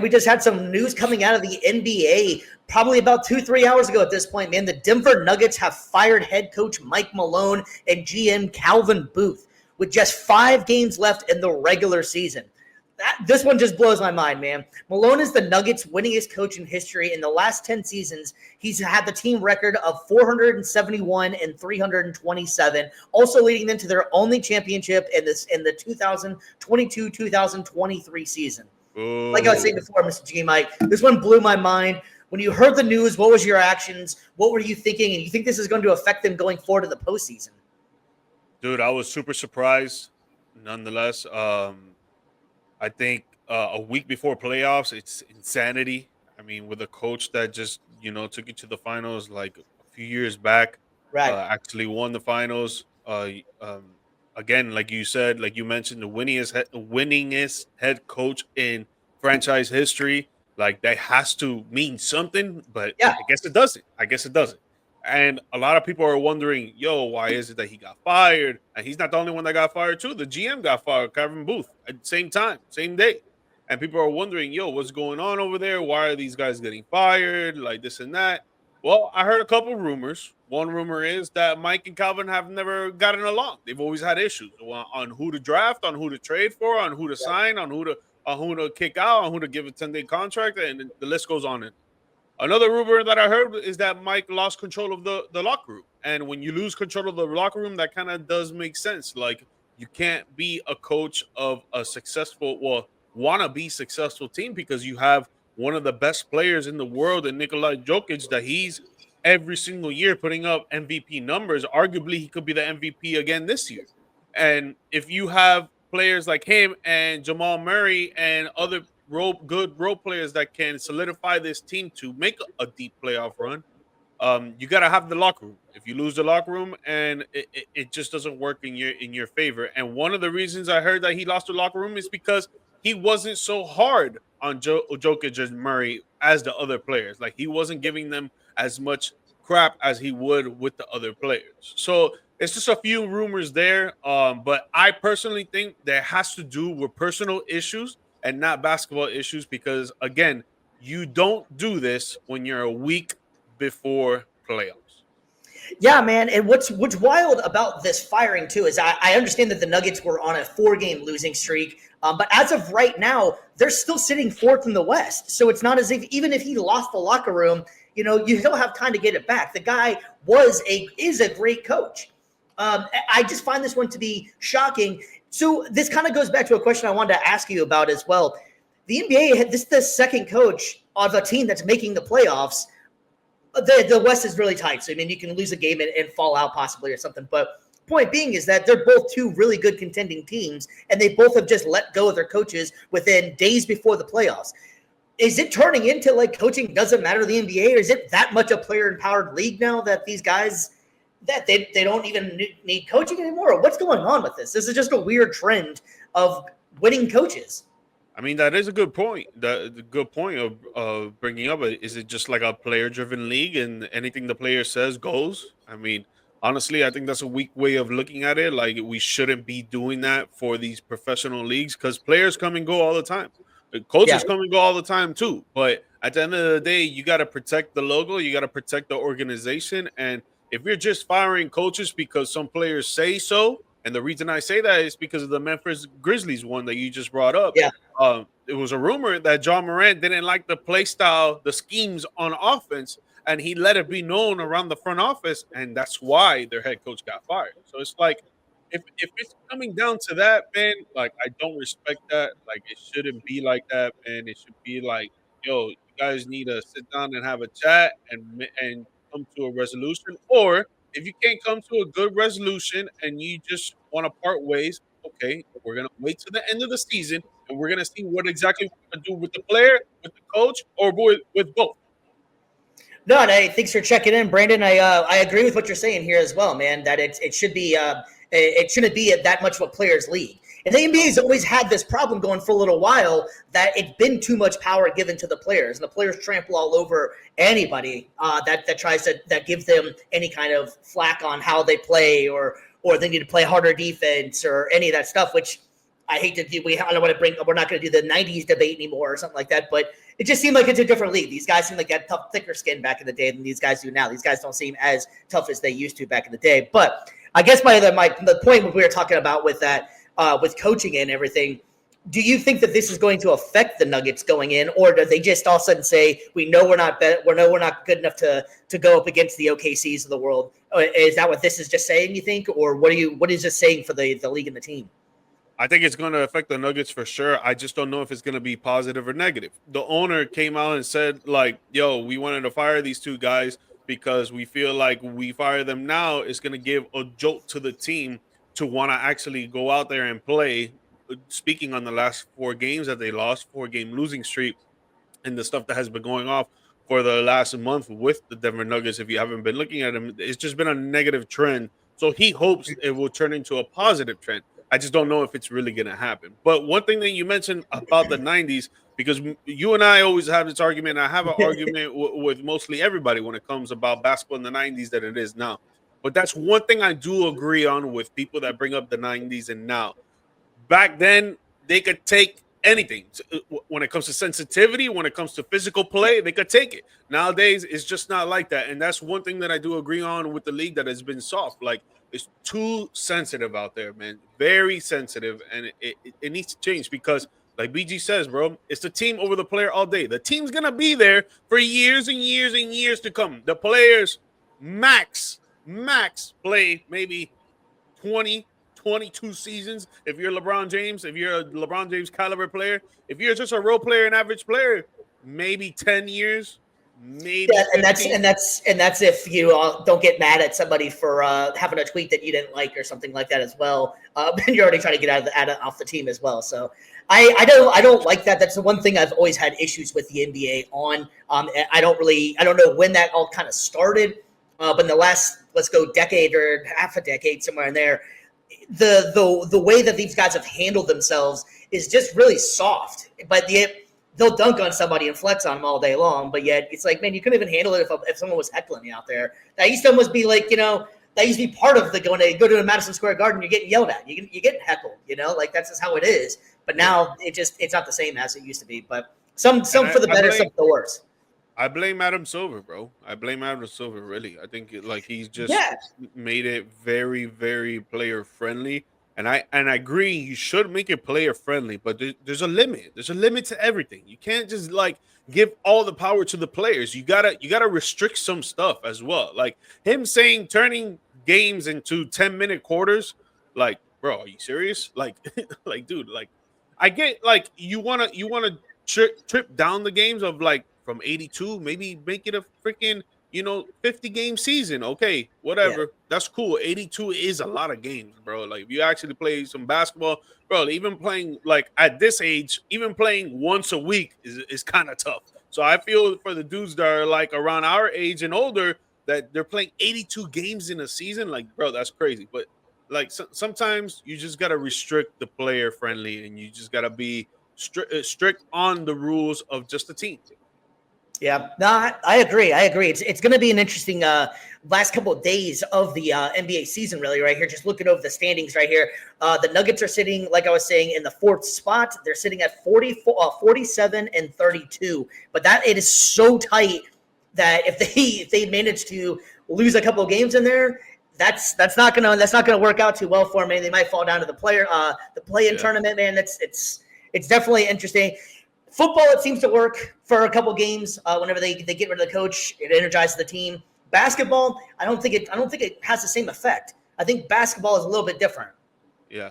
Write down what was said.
We just had some news coming out of the NBA probably about 2-3 hours ago at this point, man. The Denver Nuggets have fired head coach Mike Malone and GM Calvin Booth with just 5 games left in the regular season. This one just blows my mind, man. Malone is the Nuggets' winningest coach in history. In the last 10 seasons, he's had the team record of 471 and 327, also leading them to their only championship in the 2022-2023 season. Ooh. Like I was saying before, Mr. G. Mike, this one blew my mind. When you heard the news, what was your actions? What were you thinking? And you think this is going to affect them going forward to the postseason? Dude, I was super surprised. Nonetheless, I think a week before playoffs, it's insanity. I mean, with a coach that just took you to the finals like a few years back, Right. Actually won the finals. Again, like you said, like you mentioned, the winningest head coach in franchise history. Like that has to mean something, but Yeah. I guess it doesn't. And a lot of people are wondering, yo, why is it that he got fired? And he's not the only one that got fired, too. The GM got fired, Calvin Booth, at the same time, same day. And people are wondering, yo, what's going on over there? Why are these guys getting fired? Like this and that. Well, I heard a couple of rumors. One rumor is that Mike and Calvin have never gotten along. They've always had issues on who to draft, on who to trade for, on who to sign, on who to kick out, on who to give a 10-day contract, and the list goes on. Another rumor that I heard is that Mike lost control of the locker room. And when you lose control of the locker room, that kind of does make sense. Like, you can't be a coach of a wanna-be successful team because you have one of the best players in the world in Nikola Jokic that he's every single year putting up MVP numbers. Arguably, he could be the MVP again this year. And if you have players like him and Jamal Murray and other good role players that can solidify this team to make a deep playoff run, you got to have the locker room. If you lose the locker room, and it just doesn't work in your favor. And one of the reasons I heard that he lost the locker room is because he wasn't so hard on Jokic and Murray as the other players. Like, he wasn't giving them as much crap as he would with the other players. So it's just a few rumors there. But I personally think that has to do with personal issues and not basketball issues, because again, you don't do this when you're a week before playoffs. Yeah, man. And what's wild about this firing too is I understand that the Nuggets were on a 4-game losing streak, but as of right now, they're still sitting 4th in the West. So it's not as if even if he lost the locker room, you still have time to get it back. The guy is a great coach. I just find this one to be shocking. So this kind of goes back to a question I wanted to ask you about as well. The NBA, this is the second coach of a team that's making the playoffs. The West is really tight. So, I mean, you can lose a game and fall out possibly or something. But point being is that they're both two really good contending teams, and they both have just let go of their coaches within days before the playoffs. Is it turning into like coaching doesn't matter to the NBA, or is it that much a player-empowered league now that these guys – that they don't even need coaching anymore? What's going on with this? This is just a weird trend of winning coaches. I mean, that is a good point. The good point of bringing up it. Is it just like a player-driven league and anything the player says goes? I mean, honestly, I think that's a weak way of looking at it. Like, we shouldn't be doing that for these professional leagues because players come and go all the time. The coaches come and go all the time too. But at the end of the day, you got to protect the logo. You got to protect the organization. And if you're just firing coaches because some players say so, and the reason I say that is because of the Memphis Grizzlies one that you just brought up. Yeah. It was a rumor that John Morant didn't like the play style, the schemes on offense, and he let it be known around the front office, and that's why their head coach got fired. So it's like, if it's coming down to that, man, like, I don't respect that. Like, it shouldn't be like that, man. It should be like, yo, you guys need to sit down and have a chat and come to a resolution. Or if you can't come to a good resolution and you just want to part ways, okay, we're going to wait to the end of the season and we're going to see what exactly we're going to do with the player, with the coach, or with both. No, and thanks for checking in, Brandon. I agree with what you're saying here as well, man, that it should be it shouldn't be that much of a players' league. And the NBA's always had this problem going for a little while that it's been too much power given to the players, and the players trample all over anybody that tries to give them any kind of flack on how they play or they need to play harder defense or any of that stuff, which I hate to do. I don't want to bring. We're not going to do the '90s debate anymore or something like that. But it just seemed like it's a different league. These guys seem like they had tough, thicker skin back in the day than these guys do now. These guys don't seem as tough as they used to back in the day. But I guess the point we were talking about with that with coaching and everything. Do you think that this is going to affect the Nuggets going in, or do they just all of a sudden say we know we're not good enough to go up against the OKCs of the world? Is that what this is just saying? You think, or what is this saying for the league and the team? I think it's going to affect the Nuggets for sure. I just don't know if it's going to be positive or negative. The owner came out and said, like, yo, we wanted to fire these two guys because we feel like we fire them now, it's going to give a jolt to the team to want to actually go out there and play. Speaking on the last 4 games that they lost, 4-game losing streak, and the stuff that has been going off for the last month with the Denver Nuggets, if you haven't been looking at them, it's just been a negative trend. So he hopes it will turn into a positive trend. I just don't know if it's really going to happen. But one thing that you mentioned about the 90s, because you and I always have this argument, I have an argument with mostly everybody when it comes about basketball in the 90s than it is now. But that's one thing I do agree on with people that bring up the 90s and now. Back then, they could take anything. When it comes to sensitivity, when it comes to physical play, they could take it. Nowadays, it's just not like that. And that's one thing that I do agree on with the league that has been soft. Like, it's too sensitive out there, man. Very sensitive. And it needs to change because, like BG says, bro, it's the team over the player all day. The team's going to be there for years and years and years to come. The players max play maybe 22 seasons. If you're LeBron James, if you're a LeBron James caliber player, if you're just a role player and average player, maybe 10 years, maybe. Yeah, and that's if you don't get mad at somebody for having a tweet that you didn't like or something like that as well. And you're already trying to get off the team as well. So I don't like that. That's the one thing I've always had issues with the NBA on. I don't know when that all kind of started, but in the last, let's go decade or half a decade, somewhere in there, the way that these guys have handled themselves is just really soft. But yet they'll dunk on somebody and flex on them all day long. But yet it's like, man, you couldn't even handle it if someone was heckling you out there. That used to almost be like, that used to be part of the go to a Madison Square Garden, you're getting yelled at. You get heckled, like that's just how it is. But now it's not the same as it used to be. But some for the better, some for the worse. I blame Adam Silver, bro. I blame Adam Silver, really. I think he's just made it very, very player friendly. And I agree, you should make it player friendly, but there's a limit. There's a limit to everything. You can't just give all the power to the players. You gotta restrict some stuff as well. Like him saying turning games into 10-minute quarters. Like, bro, are you serious? Like, dude, I get you wanna trip down the games of from 82, maybe make it a freaking 50-game season. Okay, whatever. Yeah. That's cool. 82 is a lot of games, bro. Like if you actually play some basketball, bro, even playing at this age, even playing once a week is kind of tough. So I feel for the dudes that are around our age and older that they're playing 82 games in a season, bro, that's crazy. But sometimes you just got to restrict the player friendly and you just got to be strict on the rules of just the team. Yeah, no, I agree. It's going to be an interesting last couple of days of the NBA season, really, right here. Just looking over the standings right here. The Nuggets are sitting, like I was saying, in the 4th spot. They're sitting at 47 and 32. But it is so tight that if they manage to lose a couple of games in there, that's not gonna work out too well for them. They might fall down to the play-in tournament, man. It's definitely interesting. Football, it seems to work for a couple games. Whenever they get rid of the coach, it energizes the team. Basketball, I don't think it has the same effect. I think basketball is a little bit different. Yeah.